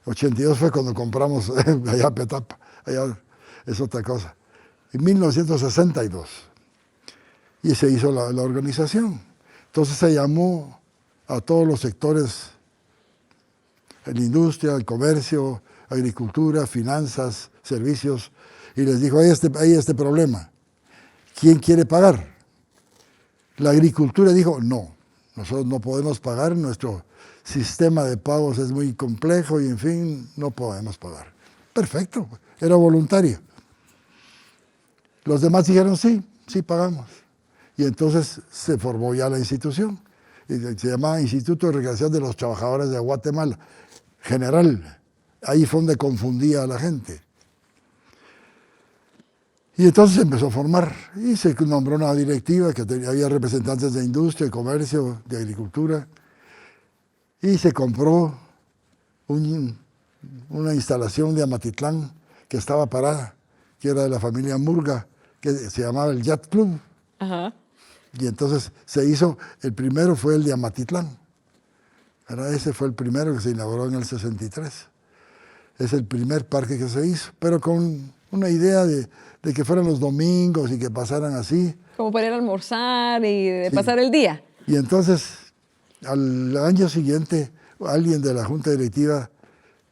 82 fue cuando compramos allá Petapa, allá es otra cosa. En 1962. Y se hizo la organización. Entonces se llamó a todos los sectores, la industria, el comercio, agricultura, finanzas, servicios, y les dijo, hay este problema. ¿Quién quiere pagar? La agricultura dijo, no, nosotros no podemos pagar, nuestro sistema de pagos es muy complejo y en fin, no podemos pagar. Perfecto, era voluntario. Los demás dijeron, sí pagamos. Y entonces se formó ya la institución. Y se llamaba Instituto de Recreación de los Trabajadores de Guatemala. General. Ahí fue donde confundía a la gente. Y entonces se empezó a formar. Y se nombró una directiva que había representantes de industria, de comercio, de agricultura. Y se compró una instalación de Amatitlán que estaba parada, que era de la familia Murga, que se llamaba el Yacht Club. Ajá. Y entonces se hizo, el primero fue el de Amatitlán. Ese fue el primero que se inauguró en el 63. Es el primer parque que se hizo, pero con una idea de que fueran los domingos y que pasaran así. Como para ir a almorzar y de pasar el día. Y entonces, al año siguiente, alguien de la junta directiva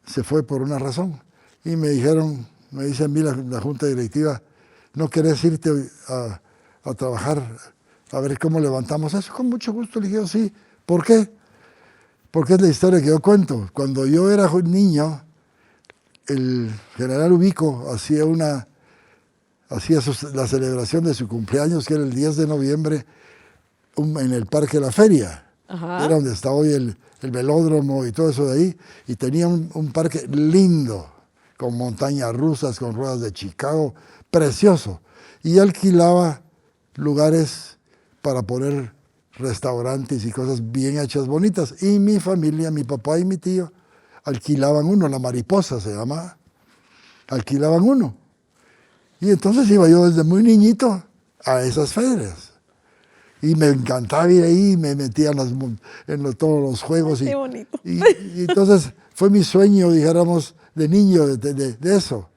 se fue por una razón. Y me dice a mí la junta directiva, ¿no querés irte a trabajar, a ver cómo levantamos eso? Con mucho gusto le dije, sí. ¿Por qué? Porque es la historia que yo cuento. Cuando yo era niño, el general Ubico hacía la celebración de su cumpleaños, que era el 10 de noviembre, en el Parque La Feria. Ajá. Era donde está hoy el velódromo y todo eso de ahí. Y tenía un parque lindo, con montañas rusas, con ruedas de Chicago, precioso. Y alquilaba lugares para poner restaurantes y cosas bien hechas, bonitas. Y mi familia, mi papá y mi tío, alquilaban uno, La Mariposa se llamaba. Alquilaban uno. Y entonces iba yo desde muy niñito a esas ferias. Y me encantaba ir ahí, me metía en todos los juegos. Qué bonito. Y entonces fue mi sueño, dijéramos, de niño, de eso.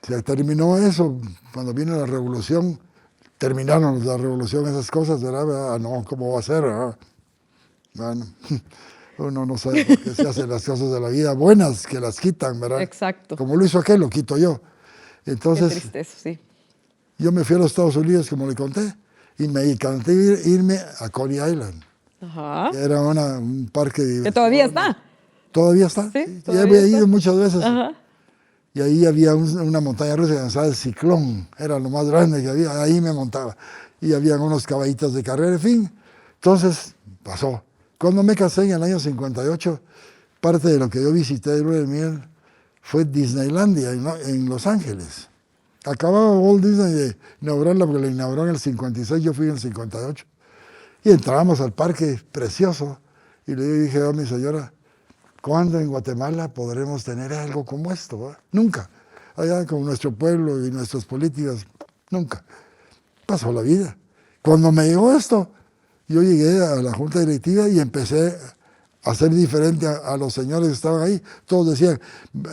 Se terminó eso, cuando vino la revolución, terminaron la revolución, esas cosas, ¿verdad? No, ¿cómo va a ser? ¿Verdad? Bueno, uno no sabe por qué se hacen las cosas de la vida buenas, que las quitan, ¿verdad? Exacto. Como lo hizo aquel, lo quito yo. Entonces, qué triste eso, sí. Yo me fui a los Estados Unidos, como le conté, y me encanté irme a Coney Island. Ajá. Que era un parque de Que todavía está. ¿Todavía está? Sí, Ya había ido muchas veces. Ajá. Y ahí había una montaña rusa que se llamaba el Ciclón. Era lo más grande que había. Ahí me montaba. Y había unos caballitos de carrera, en fin. Entonces, pasó. Cuando me casé en el año 58, parte de lo que yo visité de luna de miel fue Disneylandia en Los Ángeles. Acababa Walt Disney de inaugurarla, porque la inauguró en el 56, yo fui en el 58. Y entrábamos al parque precioso. Y le dije a mi señora, ¿cuándo en Guatemala podremos tener algo como esto? ¿Va? Nunca. Allá con nuestro pueblo y nuestras políticas, nunca. Pasó la vida. Cuando me llegó esto, yo llegué a la junta directiva y empecé a ser diferente a los señores que estaban ahí. Todos decían,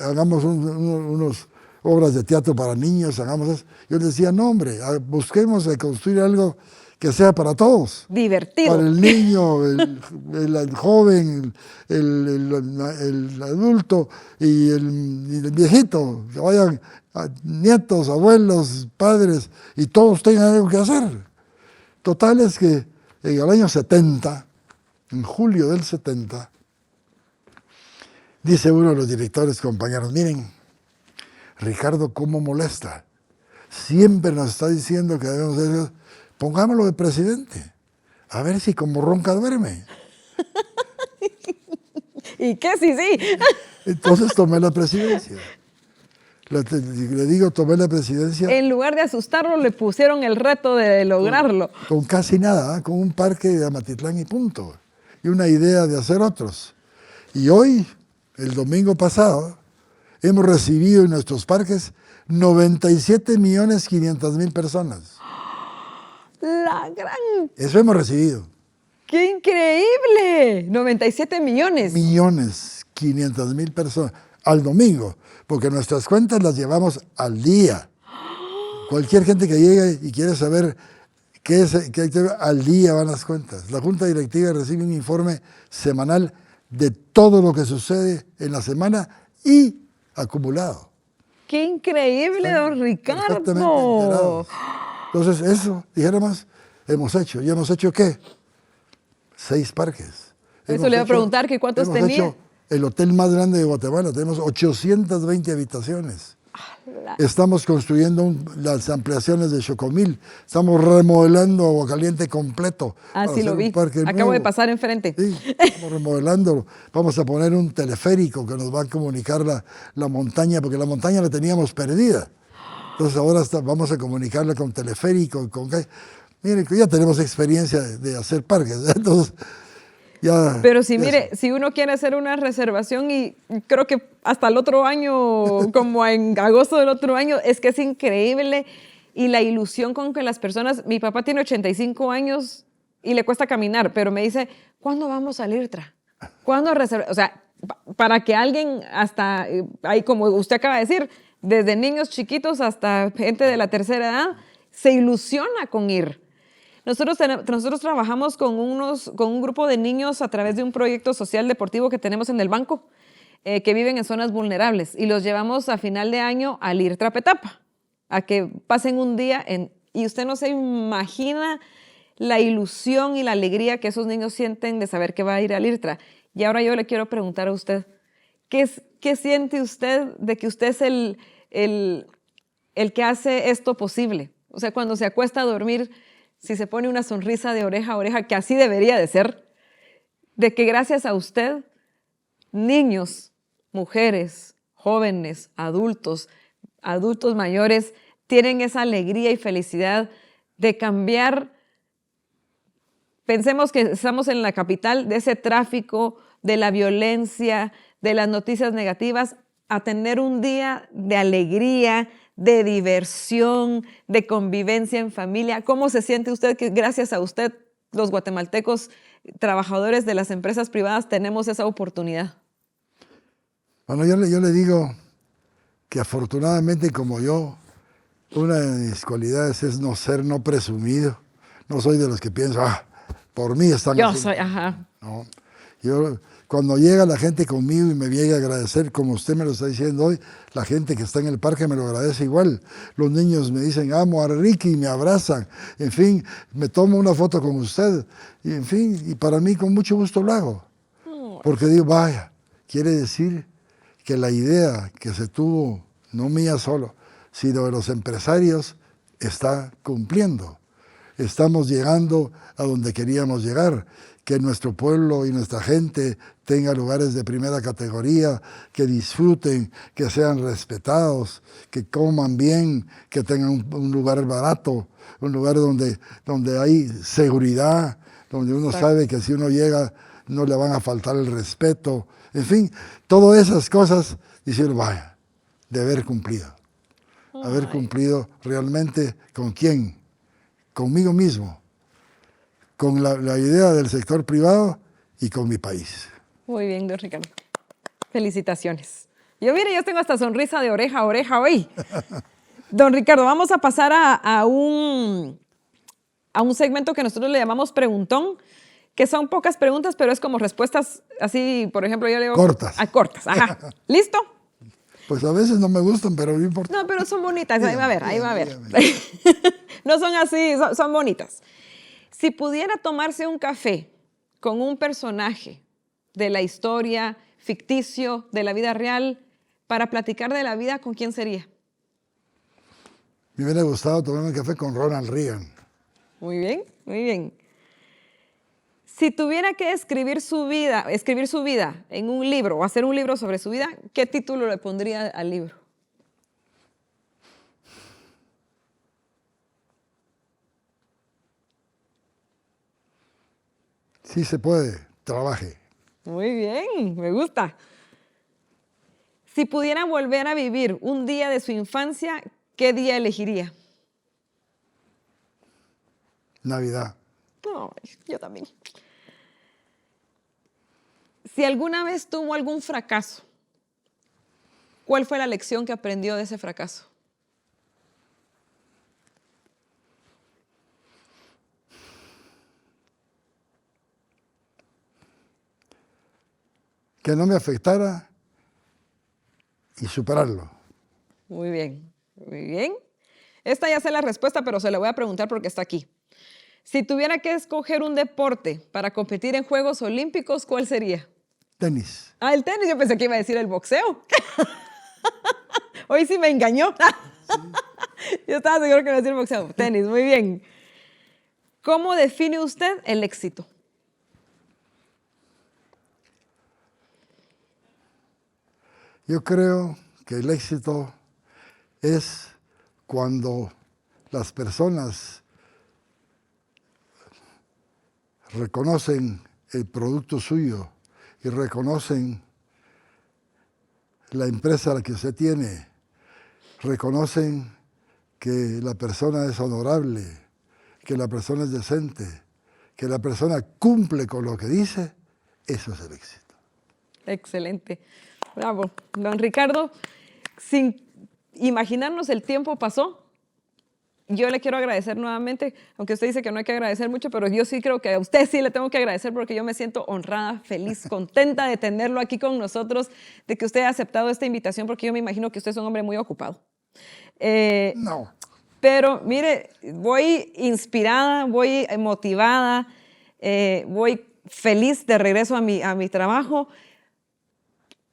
hagamos unos obras de teatro para niños, hagamos eso. Yo les decía, no hombre, busquemos de construir algo que sea para todos. Divertido. Para el niño, el joven, el adulto y el viejito, que vayan nietos, abuelos, padres, y todos tengan algo que hacer. Total es que en el año 70, en julio del 70, dice uno de los directores, compañeros, miren, Ricardo, ¿cómo molesta? Siempre nos está diciendo que debemos hacer, pongámoslo de presidente, a ver si como ronca duerme. ¿Y qué? Sí. Entonces tomé la presidencia. Le digo, tomé la presidencia. En lugar de asustarlo, le pusieron el reto de lograrlo. Con casi nada, ¿eh? Con un parque de Amatitlán y punto. Y una idea de hacer otros. Y hoy, el domingo pasado, hemos recibido en nuestros parques 97.500.000 personas. La gran... Eso hemos recibido. ¡Qué increíble! 97 millones. 1.500.000 personas al domingo, porque nuestras cuentas las llevamos al día. Cualquier gente que llegue y quiere saber qué al día van las cuentas. La Junta Directiva recibe un informe semanal de todo lo que sucede en la semana y acumulado. ¡Qué increíble, don Ricardo! Perfectamente enterados. Entonces, eso, dijéramos, hemos hecho. ¿Y hemos hecho qué? 6 parques. Eso le iba a preguntar, que ¿cuántos hemos tenía? Hecho el hotel más grande de Guatemala, tenemos 820 habitaciones. Estamos construyendo las ampliaciones de Chocomil, estamos remodelando Aguacaliente completo. Ah, sí lo vi, acabo de pasar enfrente. Sí, estamos remodelándolo. Vamos a poner un teleférico que nos va a comunicar la montaña, porque la montaña la teníamos perdida. Entonces ahora vamos a comunicarla con teleférico. Miren, ya tenemos experiencia de hacer parques, ¿eh? Entonces, ya, pero si mire, si uno quiere hacer una reservación y creo que hasta el otro año, como en agosto del otro año, es que es increíble y la ilusión con que las personas, mi papá tiene 85 años y le cuesta caminar, pero me dice, ¿cuándo vamos a IRTRA? ¿Cuándo reservar? O sea, para que alguien hasta, ahí como usted acaba de decir, desde niños chiquitos hasta gente de la tercera edad, se ilusiona con ir. Nosotros trabajamos con un grupo de niños a través de un proyecto social deportivo que tenemos en el banco, que viven en zonas vulnerables, y los llevamos a final de año al IRTRA Petapa, a que pasen un día y usted no se imagina la ilusión y la alegría que esos niños sienten de saber que va a ir al IRTRA. Y ahora yo le quiero preguntar a usted, ¿qué siente usted de que usted es el que hace esto posible? O sea, cuando se acuesta a dormir, si se pone una sonrisa de oreja a oreja, que así debería de ser, de que gracias a usted, niños, mujeres, jóvenes, adultos mayores, tienen esa alegría y felicidad de cambiar. Pensemos que estamos en la capital, de ese tráfico, de la violencia, de las noticias negativas, a tener un día de alegría, de diversión, de convivencia en familia. ¿Cómo se siente usted que gracias a usted, los guatemaltecos, trabajadores de las empresas privadas, tenemos esa oportunidad? Bueno, yo le digo que afortunadamente, como yo, una de mis cualidades es no presumido. No soy de los que piensan, por mí están Yo haciendo. soy, ajá. No, yo, cuando llega la gente conmigo y me viene a agradecer, como usted me lo está diciendo hoy, la gente que está en el parque me lo agradece igual. Los niños me dicen, amo a Ricky, y me abrazan. En fin, me tomo una foto con usted. Y en fin, y para mí con mucho gusto lo hago. Porque digo, vaya, quiere decir que la idea que se tuvo, no mía solo, sino de los empresarios, está cumpliendo. Estamos llegando a donde queríamos llegar, que nuestro pueblo y nuestra gente tenga lugares de primera categoría, que disfruten, que sean respetados, que coman bien, que tengan un lugar barato, un lugar donde hay seguridad, donde uno sabe que si uno llega no le van a faltar el respeto. En fin, todas esas cosas, decir, vaya, de haber cumplido. Haber cumplido realmente ¿con quién? Conmigo mismo, con la idea del sector privado y con mi país. Muy bien, don Ricardo. Felicitaciones. Yo, mire, yo tengo esta sonrisa de oreja a oreja hoy. Don Ricardo, vamos a pasar a un segmento que nosotros le llamamos preguntón, que son pocas preguntas, pero es como respuestas así, por ejemplo, yo le digo... Cortas. Cortas, ajá. ¿Listo? Pues a veces no me gustan, pero no importa. No, pero son bonitas, ahí va a ver, ahí va a ver. Dígame. No son así, son bonitas. Si pudiera tomarse un café con un personaje de la historia, ficticio, de la vida real, para platicar de la vida, ¿con quién sería? Me hubiera gustado tomarme un café con Ronald Reagan. Muy bien, muy bien. Si tuviera que escribir su vida en un libro o hacer un libro sobre su vida, ¿qué título le pondría al libro? Sí se puede, trabaje. Muy bien, me gusta. Si pudiera volver a vivir un día de su infancia, ¿qué día elegiría? Navidad. No, yo también. Si alguna vez tuvo algún fracaso, ¿cuál fue la lección que aprendió de ese fracaso? Que no me afectara y superarlo. Muy bien, muy bien. Esta ya sé la respuesta, pero se la voy a preguntar porque está aquí. Si tuviera que escoger un deporte para competir en Juegos Olímpicos, ¿cuál sería? Tenis. Ah, el tenis. Yo pensé que iba a decir el boxeo. Hoy sí me engañó. Yo estaba seguro que iba a decir boxeo. Tenis, muy bien. ¿Cómo define usted el éxito? Yo creo que el éxito es cuando las personas reconocen el producto suyo y reconocen la empresa a la que usted tiene, reconocen que la persona es honorable, que la persona es decente, que la persona cumple con lo que dice, eso es el éxito. Excelente. Bravo. Don Ricardo, sin imaginarnos el tiempo pasó. Yo le quiero agradecer nuevamente, aunque usted dice que no hay que agradecer mucho, pero yo sí creo que a usted sí le tengo que agradecer porque yo me siento honrada, feliz, contenta de tenerlo aquí con nosotros, de que usted haya aceptado esta invitación, porque yo me imagino que usted es un hombre muy ocupado. No. Pero mire, voy inspirada, voy motivada, voy feliz de regreso a mi trabajo,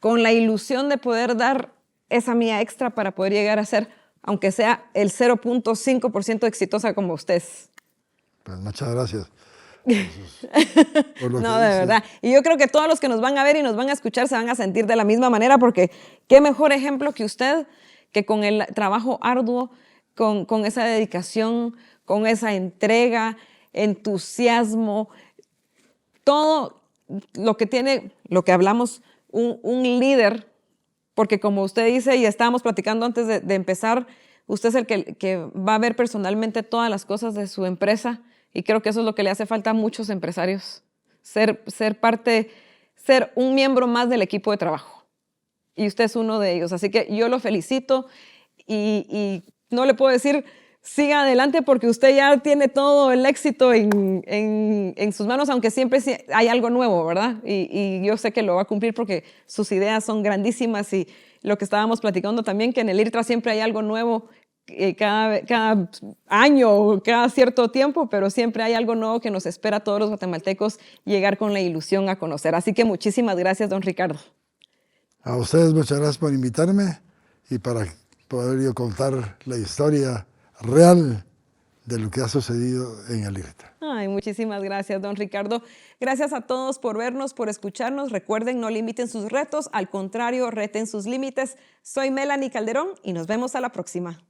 con la ilusión de poder dar esa mía extra para poder llegar a ser, aunque sea el 0.5% exitosa como usted. Pues muchas gracias. Por lo No, que de dice. verdad. Y yo creo que todos los que nos van a ver y nos van a escuchar se van a sentir de la misma manera, porque qué mejor ejemplo que usted, que con el trabajo arduo, con esa dedicación, con esa entrega, entusiasmo, todo lo que tiene, lo que hablamos, un líder, porque como usted dice, y estábamos platicando antes de empezar, usted es el que va a ver personalmente todas las cosas de su empresa, y creo que eso es lo que le hace falta a muchos empresarios, ser parte, ser un miembro más del equipo de trabajo. Y usted es uno de ellos. Así que yo lo felicito y no le puedo decir siga adelante porque usted ya tiene todo el éxito en sus manos, aunque siempre hay algo nuevo, ¿verdad? Y yo sé que lo va a cumplir porque sus ideas son grandísimas y lo que estábamos platicando también, que en el IRTRA siempre hay algo nuevo cada año o cada cierto tiempo, pero siempre hay algo nuevo que nos espera a todos los guatemaltecos llegar con la ilusión a conocer. Así que muchísimas gracias, don Ricardo. A ustedes muchas gracias por invitarme y para poder yo contar la historia real de lo que ha sucedido en el IRTA. Ay, muchísimas gracias, don Ricardo. Gracias a todos por vernos, por escucharnos. Recuerden, no limiten sus retos, al contrario, reten sus límites. Soy Melanie Calderón y nos vemos a la próxima.